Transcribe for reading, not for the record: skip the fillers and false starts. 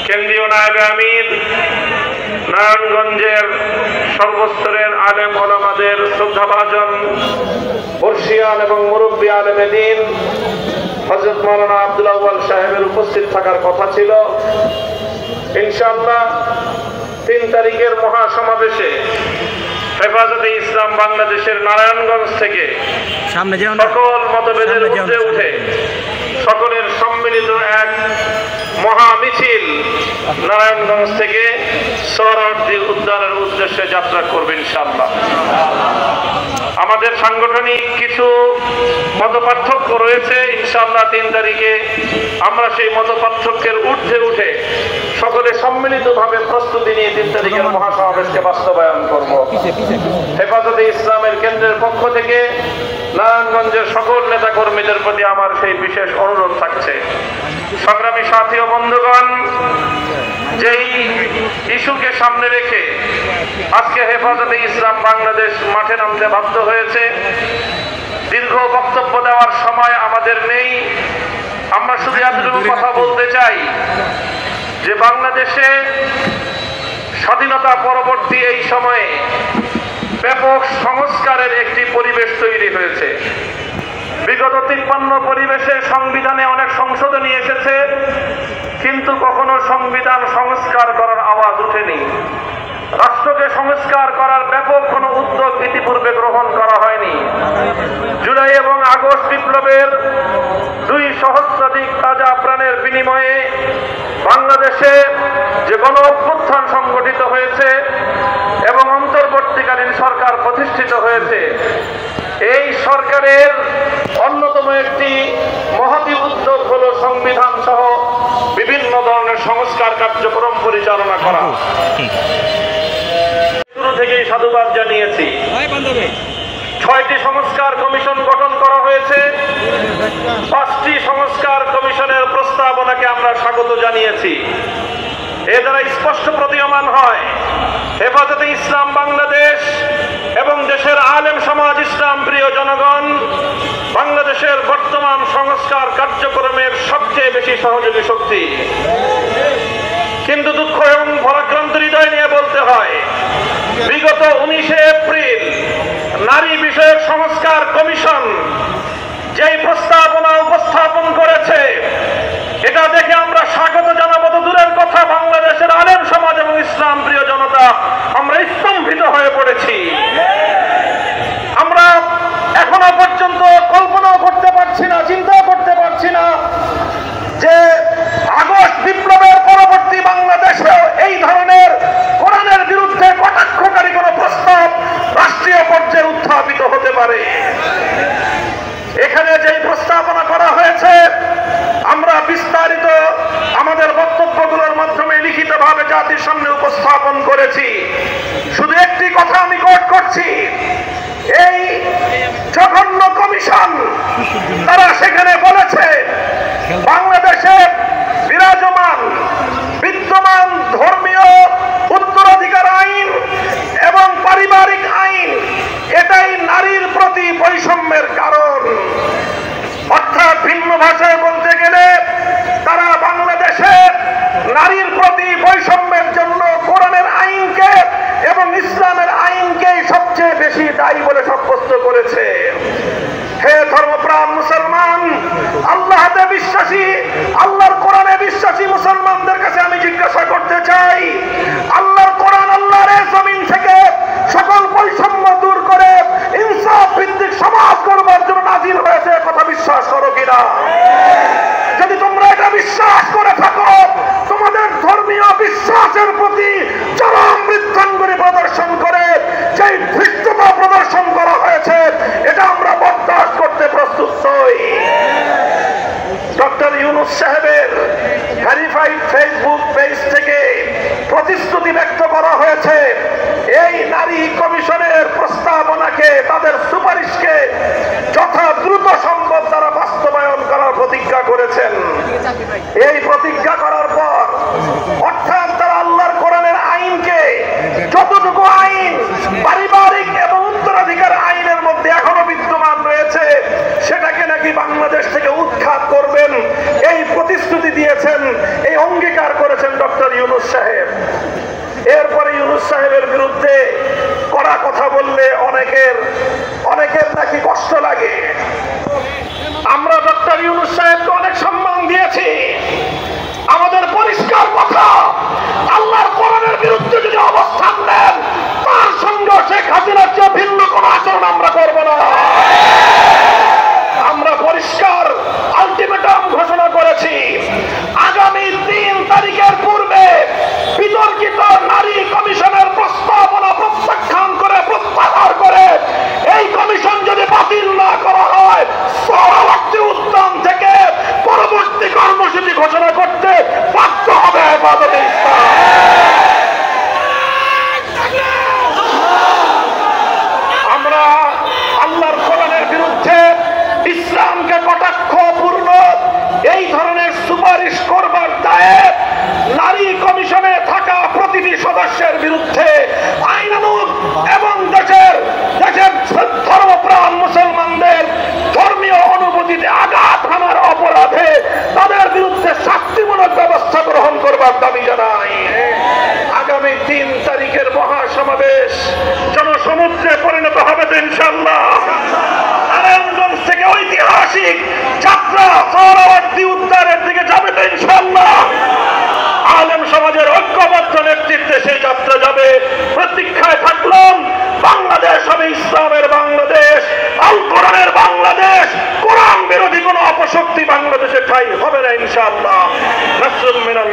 কেন্দ্রীয় নায়েবে আমির, নারায়ণগঞ্জের সর্বস্তরের আলেম ওলামাদের শ্রদ্ধাভাজন বর্ষিয়ান এবং মুরব্বী আলেমে দ্বীন হযরত মাওলানা আব্দুল আউয়াল সাহেবের উপস্থিত থাকার কথা ছিল। ইনশাআল্লাহ ৩ তারিখের মহাসমাবেশে হেফাজতে ইসলাম বাংলাদেশের নারায়ণগঞ্জ থেকে সকল মতভেদের ঊর্ধ্বে উঠে সকলের সম্মিলিত এক মহা মিছিল নারায়ণগঞ্জ থেকে সোহরাওয়ার্দী উদ্যানের উদ্দেশ্যে যাত্রা করবে ইনশাআল্লাহ। আমাদের সাংগঠনিক কিছু মতপার্থক্য রয়েছে, ইনশাআল্লাহ ৩ তারিখে আমরা সেই মতপার্থক্যের ঊর্ধ্বে উঠে সকলে সম্মিলিতভাবে প্রস্তুতি নিয়ে ৩ তারিখের মহাসমাবেশকে বাস্তবায়ন করব। হেফাজতে ইসলামের কেন্দ্রের পক্ষ থেকে নারায়ণগঞ্জের সকল নেতা কর্মীদের প্রতি আমার সেই বিশেষ অনুরোধ থাকছে। সংগ্রামী সাথী ও বন্ধুগণ, যেই ইস্যুকে সামনে রেখে আজকে হেফাজতে ইসলাম বাংলাদেশ মাঠে নামতে বাধ্য হয়েছে, দীর্ঘ বক্তব্য দেওয়ার সময় আমাদের নেই। আমরা শুধু এতটুকু কথা বলতে চাই যে বাংলাদেশে স্বাধীনতা পরবর্তী এই সময়ে ব্যাপক সংস্কারের একটি পরিবেশ তৈরি হয়েছে। বিগত 53 পরিবেশে সংবিধানে অনেক সংশোধনী এসেছে, কিন্তু কখনো সংবিধান সংস্কার করার আওয়াজ ওঠেনি। রাষ্ট্রকে সংস্কার করার ব্যাপক কোনো উদ্যোগ ইতিপূর্বে গ্রহণ করা হয়নি। জুলাই এবং আগস্ট বিপ্লবের 2 সহস্রাধিক তাজা প্রাণের বিনিময়ে বাংলাদেশে যে গণ অভ্যুত্থান সংগঠিত হয়েছে এবং অন্তর্বর্তীকালীন সরকার প্রতিষ্ঠিত হয়েছে, এই সরকারের অন্যতম একটি মহতী উদ্যোগ হলো সংবিধান সহ বিভিন্ন ধরনের সংস্কার কার্যক্রম পরিচালনা করা। শুরু থেকেই সাধুবাদ জানিয়েছি। 6টি সংস্কার কমিশন গঠন করা হয়েছে। 5টি সংস্কার কমিশনের প্রস্তাবনাকে আমরা স্বাগত জানিয়েছি। এ দ্বারা স্পষ্ট প্রতীয়মান হয় হেফাজতে ইসলাম বাংলাদেশ এবং দেশের আলেম সমাজ, ইসলাম প্রিয় জনগণ বাংলাদেশের বর্তমান সংস্কার কার্যক্রমের সবচেয়ে বেশি সহযোগী শক্তি। কিন্তু দুঃখ এবং ভারাক্রান্ত হৃদয় নিয়ে বলতে হয়, বিগত 19শে এপ্রিল নারী বিষয়ক সংস্কার কমিশন যেই প্রস্তাবনা উপস্থাপন করেছে, এটা দেখে আমরা স্বাগত জানাবো তো দূরের কথা, বাংলাদেশের আলেম সমাজ এবং ইসলাম প্রিয় জনতা আমরা স্তম্ভিত হয়ে পড়েছি। আমরা এখনো পর্যন্ত কল্পনাও করতে পারছি না, চিন্তাও করতে পারছি না যে আগস্ট বিপ্লবের পরবর্তী বাংলাদেশেও এই ধরনের কোরআনের বিরুদ্ধে কটাক্ষকারী কোনো প্রস্তাব রাষ্ট্রীয় পর্যায়ে উত্থাপিত হতে পারে। এখানে যেই প্রস্তাবনা করা হয়েছে আমরা বিস্তারিত আমাদের বক্তব্যগুলোর মাধ্যমে লিখিতভাবে জাতির সামনে উপস্থাপন করেছি। শুধু একটি কথা আমি কোট করছি, এই জঘন্য কমিশন তারা সেখানে বলেছে বাংলাদেশে বিদ্যমান ধর্মীয় উত্তরাধিকার আইন এবং পারিবারিক আইন এটাই নারীর প্রতি বৈষম্যের কারণ। অর্থাৎ ভিন্ন ভাষায় বলতে গেলে তারা বাংলাদেশে নারীর প্রতি বৈষম্যের জন্য কোরআনের আইনকে এবং ইসলামের আইনকেই সবচেয়ে বেশি দায়ী বলে সাব্যস্ত করেছে। হে ধর্মপ্রাণ মুসলমান, আল্লাহতে বিশ্বাসী, আল্লাহর কোরআনে বিশ্বাসী মুসলমানদের কাছে আমি জিজ্ঞাসা করতে চাই, আল্লাহর কোরআন আল্লাহর জমিন থেকে সকল বৈষম্য দূর করে ইনসাফ ভিত্তিক সমাজ গড়বার জন্য নাজিল হয়েছে, কথা বিশ্বাস করো কিনা? যদি তোমরা এটা বিশ্বাস করে থাকো, তোমাদের ধর্মীয় বিশ্বাসের প্রতি চরম বৃদ্ধাঙ্গুলি প্রদর্শন করে যেই ধৃষ্টতা প্রদর্শন করা হয়েছে, এটা আমরা বরদাস্ত করতে প্রস্তুত নই। ডক্টর ইউনূস সাহেবের ভেরিফাইড ফেসবুক পেজ থেকে প্রতিশ্রুতি ব্যক্ত করা হয়েছে এই নারী কমিশনের প্রস্তাবনাকে, তাদের সুপারিশকে যথা দ্রুত সম্ভব তারা বাস্তবায়ন করার প্রতিজ্ঞা করেছেন। এই প্রতিজ্ঞা করার পর অর্থাৎ তারা আল্লাহর কোরআনের আইনকে, যতটুকু আইন পারিবারিক এবং উত্তরাধিকার আইনের মধ্যে এখনো বিদ্যমান রয়েছে, সেটাকে নাকি বাংলাদেশ থেকে উৎখাত করবেন, এই প্রতিশ্রুতি দিয়েছেন, এই অঙ্গীকার করেছেন ডক্টর ইউনূস সাহেব। এরপরে ইউনূস সাহেবের বিরুদ্ধে কড়া কথা বললে অনেকের নাকি কষ্ট লাগে। আমরা ডক্টর ইউনূস সাহেবকে অনেক সম্মান দিয়েছি। আমাদের পরিষ্কার কথা, আল্লাহর কোরআনের বিরুদ্ধে যদি অবস্থান নেন, তার সঙ্গে শেখ হাসিনার চেয়ে ভিন্ন কোন আচরণ আমরা করব না। আমরা পরিষ্কার আলটিমেটাম ঘোষণা করেছি, আগামী 3 তারিখের পূর্বে বিতর্কিত নারী কমিশনের প্রস্তাবনা প্রত্যাখ্যান করে, প্রত্যাহার করে এই কমিশন যদি বাতিল না করা হয়, পরবর্তী উদ্যান থেকে পরবর্তী কর্মসূচি ঘোষণা করতে বাধ্য হবে হেফাজতে ইসলাম। আমরা আল্লাহর কোরআনের বিরুদ্ধে, ইসলামকে কটাক্ষপূর্ণ এই ধরনের সুপারিশ করবার দায়ে নারী কমিশনে থাকা প্রতিটি সদস্যের বিরুদ্ধে আইনানুগ এবং দেশের ধর্মপ্রাণ মুসলমানদের ধর্মীয় অনুভূতিতে আঘাত হানার অপরাধে তাদের বিরুদ্ধে শাস্তিমূলক ব্যবস্থা গ্রহণ করবার দাবি জানাই। আগামী 3 তারিখের মহাসমাবেশ জনসমুদ্রে পরিণত হবে তো ইনশাআল্লাহ। নারায়ণগঞ্জ থেকে ঐতিহাসিক যাত্রা সোহরাওয়ার্দী উদ্যানের দিকে যাবে তো ইনশাআল্লাহ। আলেম সমাজের ঐক্যবদ্ধ নেতৃত্বে সেই যাত্রা যাবে। প্রতীক্ষায় থাকলাম, বাংলাদেশ হবে ইসলামের বাংলাদেশ, আল কোরআনের বাংলাদেশ। কোরআন বিরোধী কোন অপশক্তি বাংলাদেশে ঠাঁই হবে না ইনশাআল্লাহ। নাসরুল মিনাল্লাহ।